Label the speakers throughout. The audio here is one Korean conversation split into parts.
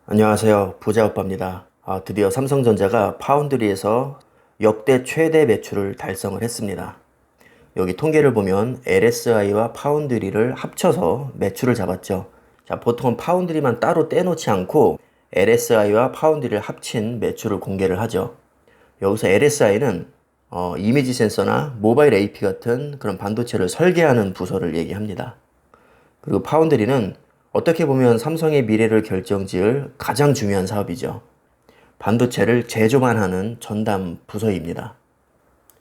Speaker 1: 안녕하세요. 부자오빠입니다. 드디어 삼성전자가 파운드리에서 역대 최대 매출을 달성을 했습니다. 여기 통계를 보면 LSI와 파운드리를 합쳐서 매출을 잡았죠. 자, 보통은 파운드리만 따로 떼놓지 않고 LSI와 파운드리를 합친 매출을 공개를 하죠. 여기서 LSI는 이미지 센서나 모바일 AP 같은 그런 반도체를 설계하는 부서를 얘기합니다. 그리고 파운드리는 어떻게 보면 삼성의 미래를 결정지을 가장 중요한 사업이죠. 반도체를 제조만 하는 전담 부서입니다.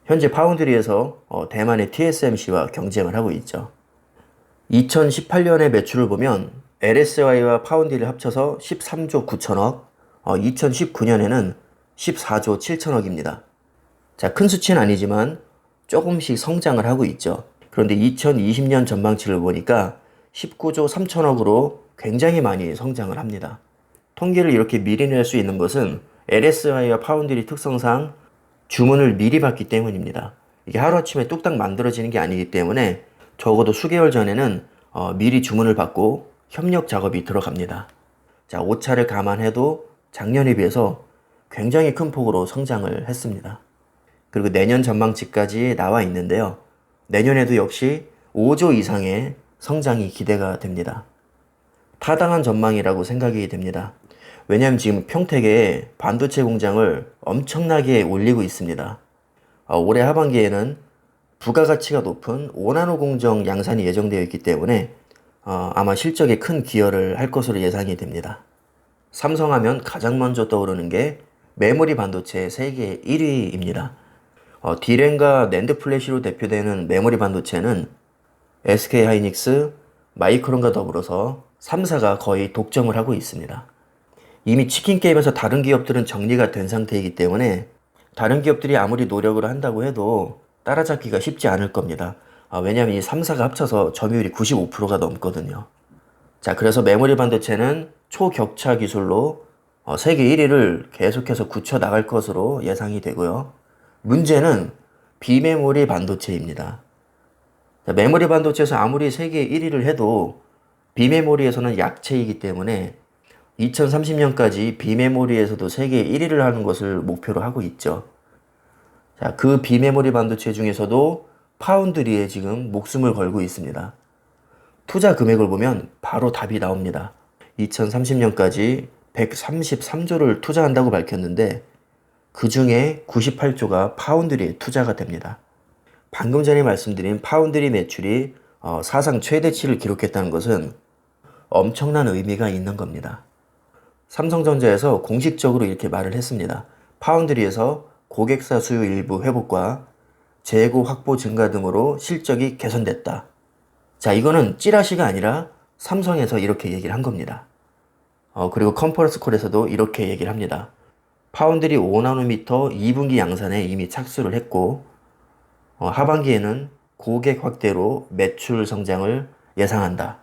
Speaker 1: 현재 파운드리에서 대만의 TSMC와 경쟁을 하고 있죠. 2018년의 매출을 보면 LSI와 파운드리를 합쳐서 13조 9천억, 2019년에는 14조 7천억입니다. 자, 큰 수치는 아니지만 조금씩 성장을 하고 있죠. 그런데 2020년 전망치를 보니까 19조 3천억으로 굉장히 많이 성장을 합니다. 통계를 이렇게 미리 낼 수 있는 것은 LSI와 파운드리 특성상 주문을 미리 받기 때문입니다. 이게 하루아침에 뚝딱 만들어지는 게 아니기 때문에 적어도 수개월 전에는 미리 주문을 받고 협력 작업이 들어갑니다. 자, 오차를 감안해도 작년에 비해서 굉장히 큰 폭으로 성장을 했습니다. 그리고 내년 전망치까지 나와 있는데요. 내년에도 역시 5조 이상의 성장이 기대가 됩니다. 타당한 전망이라고 생각이 됩니다. 왜냐하면 지금 평택에 반도체 공장을 엄청나게 올리고 있습니다. 올해 하반기에는 부가가치가 높은 5나노 공정 양산이 예정되어 있기 때문에 아마 실적에 큰 기여를 할 것으로 예상이 됩니다. 삼성하면 가장 먼저 떠오르는 게 메모리 반도체 세계 1위입니다. D램과 낸드 플래시로 대표되는 메모리 반도체는 SK하이닉스, 마이크론과 더불어서 3사가 거의 독점을 하고 있습니다. 이미 치킨 게임에서 다른 기업들은 정리가 된 상태이기 때문에 다른 기업들이 아무리 노력을 한다고 해도 따라잡기가 쉽지 않을 겁니다. 왜냐하면 이 3사가 합쳐서 점유율이 95%가 넘거든요. 자, 그래서 메모리 반도체는 초격차 기술로 세계 1위를 계속해서 굳혀 나갈 것으로 예상이 되고요. 문제는 비메모리 반도체입니다. 자, 메모리 반도체에서 아무리 세계 1위를 해도 비메모리에서는 약체이기 때문에 2030년까지 비메모리에서도 세계 1위를 하는 것을 목표로 하고 있죠. 자, 그 비메모리 반도체 중에서도 파운드리에 지금 목숨을 걸고 있습니다. 투자 금액을 보면 바로 답이 나옵니다. 2030년까지 133조를 투자한다고 밝혔는데 그 중에 98조가 파운드리에 투자가 됩니다. 방금 전에 말씀드린 파운드리 매출이 사상 최대치를 기록했다는 것은 엄청난 의미가 있는 겁니다. 삼성전자에서 공식적으로 이렇게 말을 했습니다. 파운드리에서 고객사 수요 일부 회복과 재고 확보 증가 등으로 실적이 개선됐다. 자, 이거는 찌라시가 아니라 삼성에서 이렇게 얘기를 한 겁니다. 그리고 컨퍼런스 콜에서도 이렇게 얘기를 합니다. 파운드리 5나노미터 2분기 양산에 이미 착수를 했고 하반기에는 고객 확대로 매출 성장을 예상한다.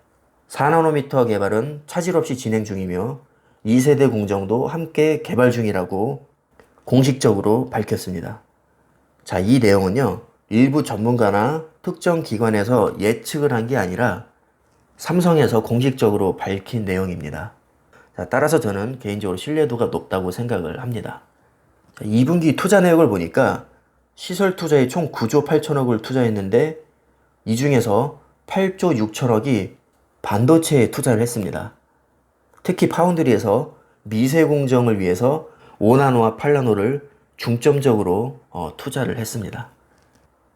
Speaker 1: 4나노미터 개발은 차질 없이 진행 중이며 2세대 공정도 함께 개발 중이라고 공식적으로 밝혔습니다. 자, 이 내용은요, 일부 전문가나 특정 기관에서 예측을 한 게 아니라 삼성에서 공식적으로 밝힌 내용입니다. 자, 따라서 저는 개인적으로 신뢰도가 높다고 생각을 합니다. 자, 2분기 투자 내역을 보니까 시설 투자에 총 9조 8천억을 투자했는데 이 중에서 8조 6천억이 반도체에 투자를 했습니다. 특히 파운드리에서 미세 공정을 위해서 5나노와 8나노를 중점적으로 투자를 했습니다.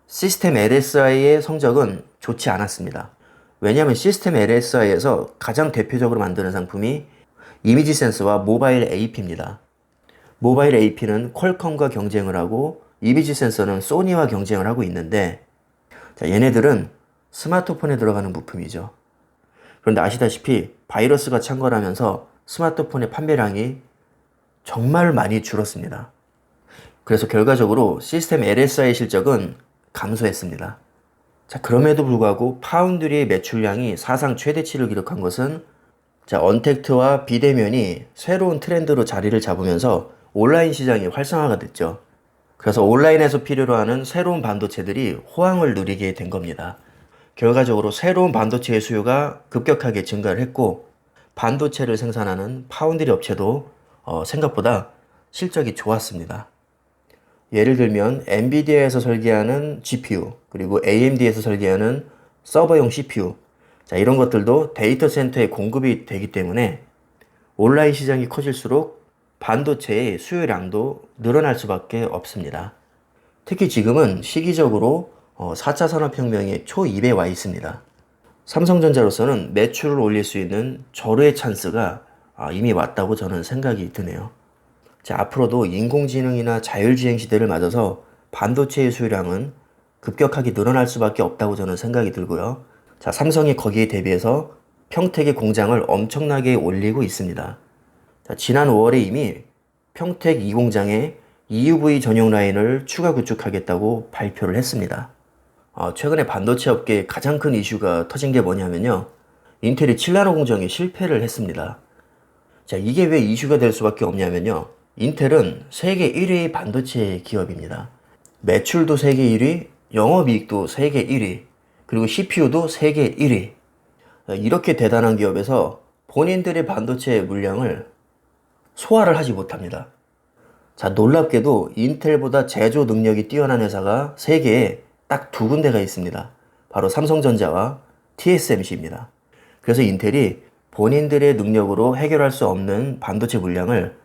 Speaker 1: 시스템 LSI의 성적은 좋지 않았습니다. 왜냐하면 시스템 LSI에서 가장 대표적으로 만드는 상품이 이미지 센서와 모바일 AP입니다. 모바일 AP는 퀄컴과 경쟁을 하고 이미지 센서는 소니와 경쟁을 하고 있는데 자, 얘네들은 스마트폰에 들어가는 부품이죠. 그런데 아시다시피 바이러스가 창궐하면서 스마트폰의 판매량이 정말 많이 줄었습니다. 그래서 결과적으로 시스템 LSI 실적은 감소했습니다. 자, 그럼에도 불구하고 파운드리의 매출량이 사상 최대치를 기록한 것은 자, 언택트와 비대면이 새로운 트렌드로 자리를 잡으면서 온라인 시장이 활성화가 됐죠. 그래서 온라인에서 필요로 하는 새로운 반도체들이 호황을 누리게 된 겁니다. 결과적으로 새로운 반도체의 수요가 급격하게 증가를 했고 반도체를 생산하는 파운드리 업체도 생각보다 실적이 좋았습니다. 예를 들면 엔비디아에서 설계하는 GPU, 그리고 AMD에서 설계하는 서버용 CPU, 자, 이런 것들도 데이터 센터에 공급이 되기 때문에 온라인 시장이 커질수록 반도체의 수요량도 늘어날 수밖에 없습니다. 특히 지금은 시기적으로 4차 산업혁명의 초입에 와 있습니다. 삼성전자로서는 매출을 올릴 수 있는 절호의 찬스가 이미 왔다고 저는 생각이 드네요. 자, 앞으로도 인공지능이나 자율주행 시대를 맞아서 반도체의 수요량은 급격하게 늘어날 수밖에 없다고 저는 생각이 들고요. 자, 삼성이 거기에 대비해서 평택의 공장을 엄청나게 올리고 있습니다. 자, 지난 5월에 이미 평택 2공장에 EUV 전용 라인을 추가 구축하겠다고 발표를 했습니다. 최근에 반도체 업계에 가장 큰 이슈가 터진 게 뭐냐면요. 인텔이 7나노 공정에 실패를 했습니다. 자, 이게 왜 이슈가 될 수밖에 없냐면요. 인텔은 세계 1위 반도체 기업입니다. 매출도 세계 1위, 영업이익도 세계 1위, 그리고 CPU도 세계 1위. 이렇게 대단한 기업에서 본인들의 반도체 물량을 소화를 하지 못합니다. 자, 놀랍게도 인텔보다 제조 능력이 뛰어난 회사가 세계에 딱 두 군데가 있습니다. 바로 삼성전자와 TSMC입니다. 그래서 인텔이 본인들의 능력으로 해결할 수 없는 반도체 물량을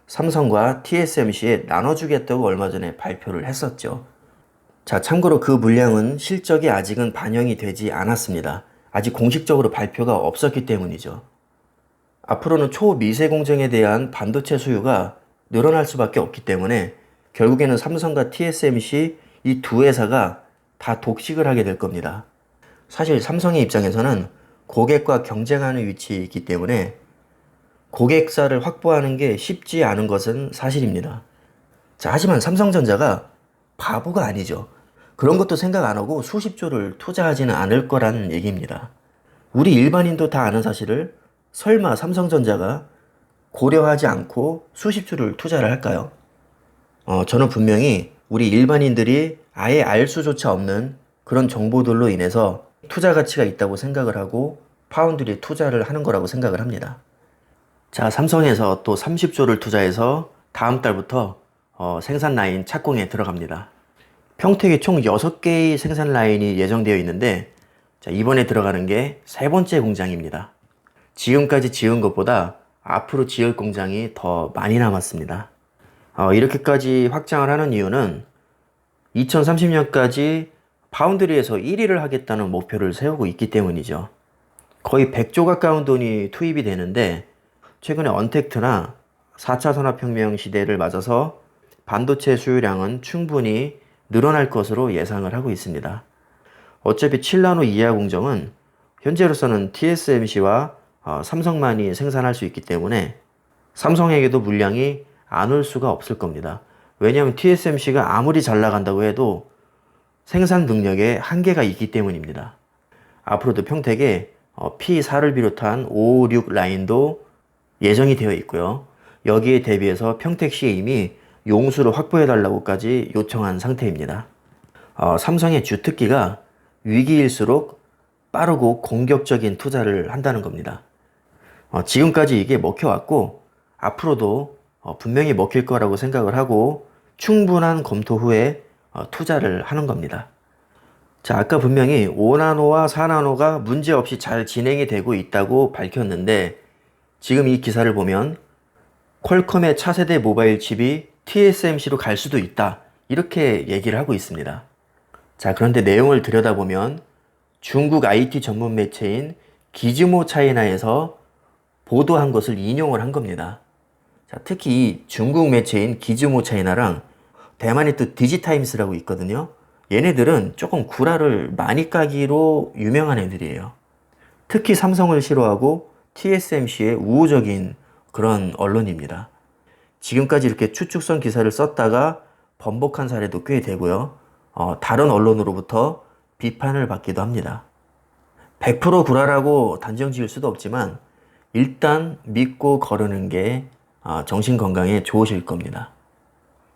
Speaker 1: 삼성과 TSMC에 나눠주겠다고 얼마 전에 발표를 했었죠. 자, 참고로 그 물량은 실적이 아직은 반영이 되지 않았습니다. 아직 공식적으로 발표가 없었기 때문이죠. 앞으로는 초미세 공정에 대한 반도체 수요가 늘어날 수밖에 없기 때문에 결국에는 삼성과 TSMC 이 두 회사가 다 독식을 하게 될 겁니다. 사실 삼성의 입장에서는 고객과 경쟁하는 위치에 있기 때문에 고객사를 확보하는 게 쉽지 않은 것은 사실입니다. 자, 하지만 삼성전자가 바보가 아니죠. 그런 것도 생각 안 하고 수십조를 투자하지는 않을 거라는 얘기입니다. 우리 일반인도 다 아는 사실을 설마 삼성전자가 고려하지 않고 수십조를 투자를 할까요? 저는 분명히 우리 일반인들이 아예 알 수조차 없는 그런 정보들로 인해서 투자 가치가 있다고 생각을 하고 파운드리에 투자를 하는 거라고 생각을 합니다. 자, 삼성에서 또 30조를 투자해서 다음 달부터 생산 라인 착공에 들어갑니다. 평택에 총 6개의 생산 라인이 예정되어 있는데, 자, 이번에 들어가는 게 세 번째 공장입니다. 지금까지 지은 것보다 앞으로 지을 공장이 더 많이 남았습니다. 이렇게까지 확장을 하는 이유는 2030년까지 파운드리에서 1위를 하겠다는 목표를 세우고 있기 때문이죠. 거의 100조 가까운 돈이 투입이 되는데, 최근에 언택트나 4차 산업혁명 시대를 맞아서 반도체 수요량은 충분히 늘어날 것으로 예상을 하고 있습니다. 어차피 7나노 이하 공정은 현재로서는 TSMC와 삼성만이 생산할 수 있기 때문에 삼성에게도 물량이 안 올 수가 없을 겁니다. 왜냐하면 TSMC가 아무리 잘 나간다고 해도 생산 능력에 한계가 있기 때문입니다. 앞으로도 평택에 P4를 비롯한 5, 6 라인도 예정이 되어 있고요. 여기에 대비해서 평택시에 이미 용수를 확보해달라고까지 요청한 상태입니다. 삼성의 주특기가 위기일수록 빠르고 공격적인 투자를 한다는 겁니다. 지금까지 이게 먹혀왔고 앞으로도 분명히 먹힐 거라고 생각을 하고 충분한 검토 후에 투자를 하는 겁니다. 자, 아까 분명히 5나노와 4나노가 문제없이 잘 진행이 되고 있다고 밝혔는데 지금 이 기사를 보면 퀄컴의 차세대 모바일 칩이 TSMC로 갈 수도 있다, 이렇게 얘기를 하고 있습니다. 자, 그런데 내용을 들여다보면 중국 IT 전문 매체인 기즈모 차이나에서 보도한 것을 인용을 한 겁니다. 자, 특히 이 중국 매체인 기즈모 차이나랑 대만의 또 디지타임스라고 있거든요. 얘네들은 조금 구라를 많이 까기로 유명한 애들이에요. 특히 삼성을 싫어하고 TSMC의 우호적인 그런 언론입니다. 지금까지 이렇게 추측성 기사를 썼다가 번복한 사례도 꽤 되고요. 다른 언론으로부터 비판을 받기도 합니다. 100% 구라라고 단정 지을 수도 없지만 일단 믿고 거르는 게 정신 건강에 좋으실 겁니다.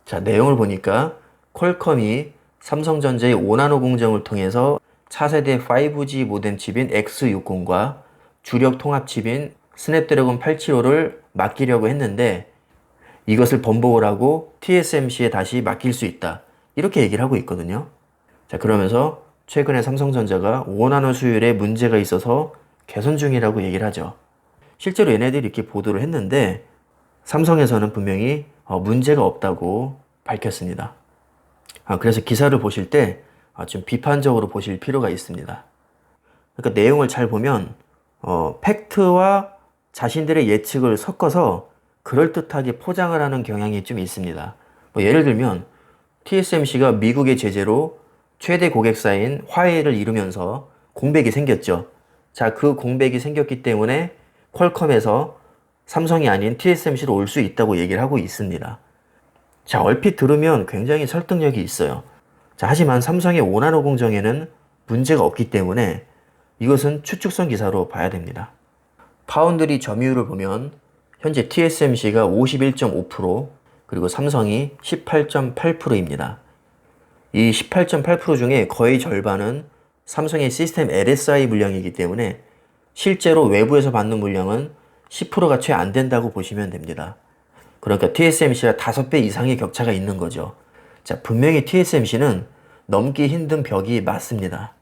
Speaker 1: 자, 내용을 보니까 퀄컴이 삼성전자의 5나노 공정을 통해서 차세대 5G 모뎀 칩인 X60과 주력 통합 칩인 스냅드래곤 875를 맡기려고 했는데 이것을 번복을 하고 TSMC에 다시 맡길 수 있다. 이렇게 얘기를 하고 있거든요. 자, 그러면서 최근에 삼성전자가 5나노 수율에 문제가 있어서 개선 중이라고 얘기를 하죠. 실제로 얘네들이 이렇게 보도를 했는데 삼성에서는 분명히 문제가 없다고 밝혔습니다. 그래서 기사를 보실 때 좀 비판적으로 보실 필요가 있습니다. 그러니까 내용을 잘 보면 팩트와 자신들의 예측을 섞어서 그럴듯하게 포장을 하는 경향이 좀 있습니다. 뭐 예를 들면 TSMC가 미국의 제재로 최대 고객사인 화웨이를 이루면서 공백이 생겼죠. 자, 그 공백이 생겼기 때문에 퀄컴에서 삼성이 아닌 TSMC로 올 수 있다고 얘기를 하고 있습니다. 자, 얼핏 들으면 굉장히 설득력이 있어요. 자, 하지만 삼성의 5나노 공정에는 문제가 없기 때문에 이것은 추측성 기사로 봐야 됩니다. 파운드리 점유율을 보면 현재 TSMC가 51.5%, 그리고 삼성이 18.8%입니다. 이 18.8% 중에 거의 절반은 삼성의 시스템 LSI 물량이기 때문에 실제로 외부에서 받는 물량은 10%가 채 안 된다고 보시면 됩니다. 그러니까 TSMC와 5배 이상의 격차가 있는 거죠. 자, 분명히 TSMC는 넘기 힘든 벽이 맞습니다.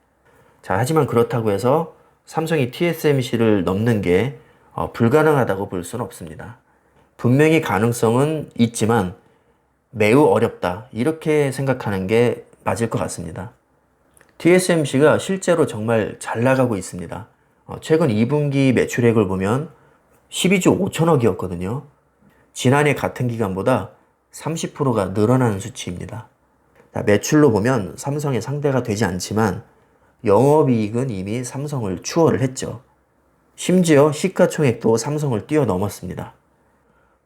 Speaker 1: 자, 하지만 그렇다고 해서 삼성이 TSMC를 넘는 게 불가능하다고 볼 수는 없습니다. 분명히 가능성은 있지만 매우 어렵다. 이렇게 생각하는 게 맞을 것 같습니다. TSMC가 실제로 정말 잘 나가고 있습니다. 최근 2분기 매출액을 보면 12조 5천억이었거든요. 지난해 같은 기간보다 30%가 늘어나는 수치입니다. 매출로 보면 삼성의 상대가 되지 않지만 영업이익은 이미 삼성을 추월을 했죠. 심지어 시가총액도 삼성을 뛰어넘었습니다.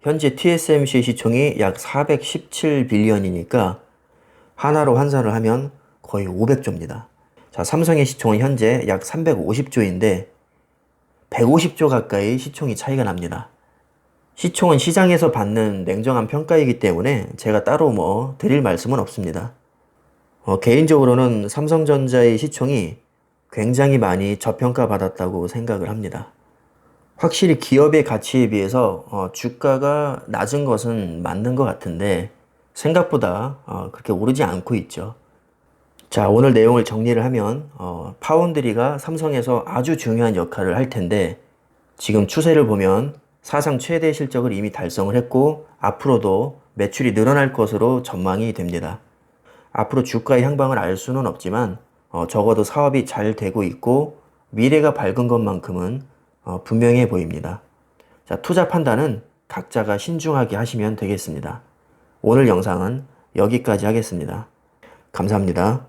Speaker 1: 현재 TSMC 시총이 약 417빌리언이니까 하나로 환산을 하면 거의 500조입니다. 자, 삼성의 시총은 현재 약 350조인데 150조 가까이 시총이 차이가 납니다. 시총은 시장에서 받는 냉정한 평가이기 때문에 제가 따로 드릴 말씀은 없습니다. 개인적으로는 삼성전자의 시총이 굉장히 많이 저평가받았다고 생각을 합니다. 확실히 기업의 가치에 비해서 주가가 낮은 것은 맞는 것 같은데 생각보다 그렇게 오르지 않고 있죠. 자, 오늘 내용을 정리를 하면 파운드리가 삼성에서 아주 중요한 역할을 할 텐데 지금 추세를 보면 사상 최대 실적을 이미 달성을 했고 앞으로도 매출이 늘어날 것으로 전망이 됩니다. 앞으로 주가의 향방을 알 수는 없지만 적어도 사업이 잘 되고 있고 미래가 밝은 것만큼은 분명해 보입니다. 자, 투자 판단은 각자가 신중하게 하시면 되겠습니다. 오늘 영상은 여기까지 하겠습니다. 감사합니다.